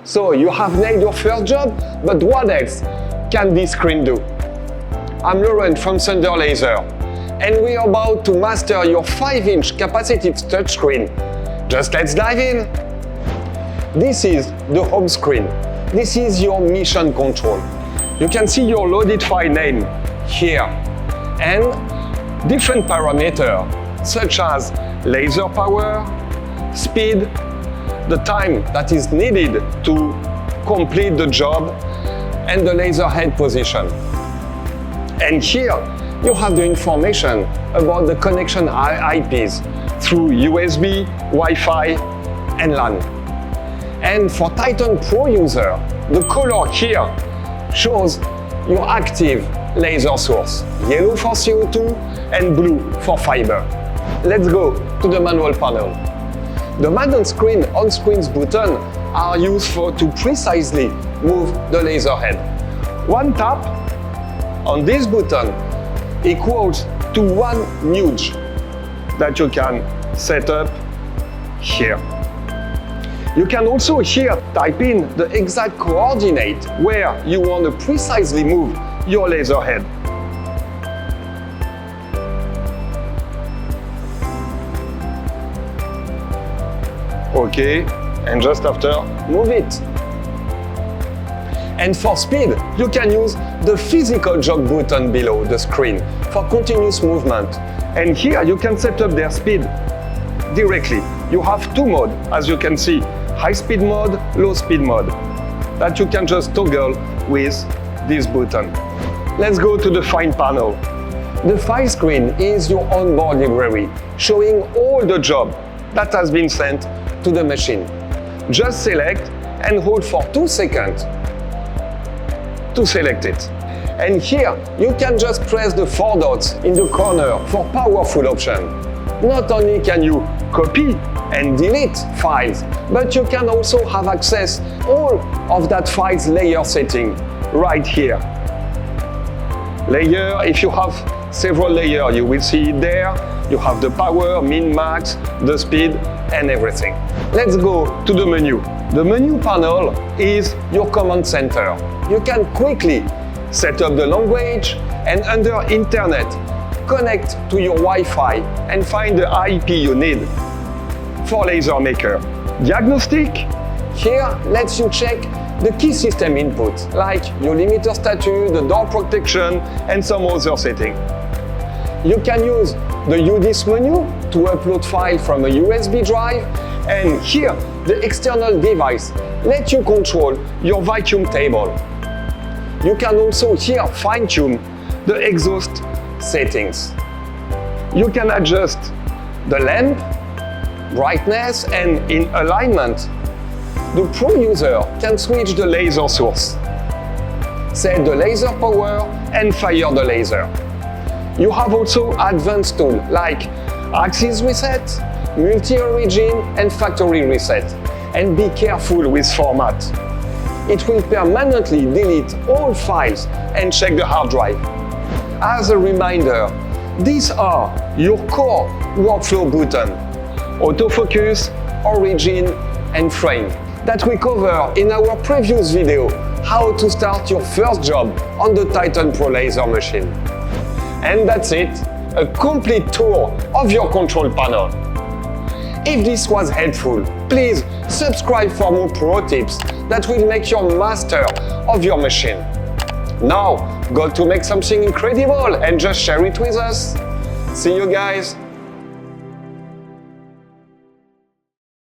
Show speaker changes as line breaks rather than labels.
So you have nailed your first job, but what else can this screen do? I'm Laurent from thunderlaser, and we are about to master your 5-inch capacitive touchscreen. Just let's dive in. This is the home screen. This is your mission control. You can see your loaded file name here and different parameters such as laser power, speed, the time that is needed to complete the job, and the laser head position. And here you have the information about the connection IPs through USB, Wi-Fi, and LAN. And for Titan Pro user, the color here shows your active laser source, yellow for CO2 and blue for fiber. Let's go to the manual panel. The manual screen on-screen buttons are used to precisely move the laser head. One tap on this button equals to 1 nudge that you can set up here. You can also here type in the exact coordinate where you want to precisely move your laser head. Okay, and just after, move it. And for speed, you can use the physical jog button below the screen for continuous movement. And here you can set up their speed directly. You have 2 modes, as you can see, high speed mode, low speed mode, that you can just toggle with this button. Let's go to the file panel. The file screen is your onboard library, showing all the job that has been sent to the machine. Just select and hold for 2 seconds to select it. And here you can just press the 4 dots in the corner for powerful option. Not only can you copy and delete files, but you can also have access all of that file's layer setting right here. Layer, if you have several layers, you will see it there. You have the power, min, max, the speed, and everything. Let's go to the menu. The menu panel is your command center. You can quickly set up the language and under internet, connect to your Wi-Fi and find the IP you need for LaserMaker. Diagnostic here lets you check the key system input, like your limiter status, the door protection, and some other settings. You can use the UDIS menu to upload file from a USB drive, and here the external device lets you control your vacuum table. You can also here fine-tune the exhaust settings. You can adjust the lamp, brightness, and in alignment, the Pro user can switch the laser source, set the laser power, and fire the laser. You have also advanced tools like axis reset, multi-origin, and factory reset. And be careful with format. It will permanently delete all files and check the hard drive. As a reminder, these are your core workflow buttons: autofocus, origin, and frame, that we cover in our previous video, how to start your first job on the Titan Pro laser machine. And that's it, a complete tour of your control panel. If this was helpful, please subscribe for more pro tips that will make you master of your machine. Now, go to make something incredible and just share it with us. See you guys!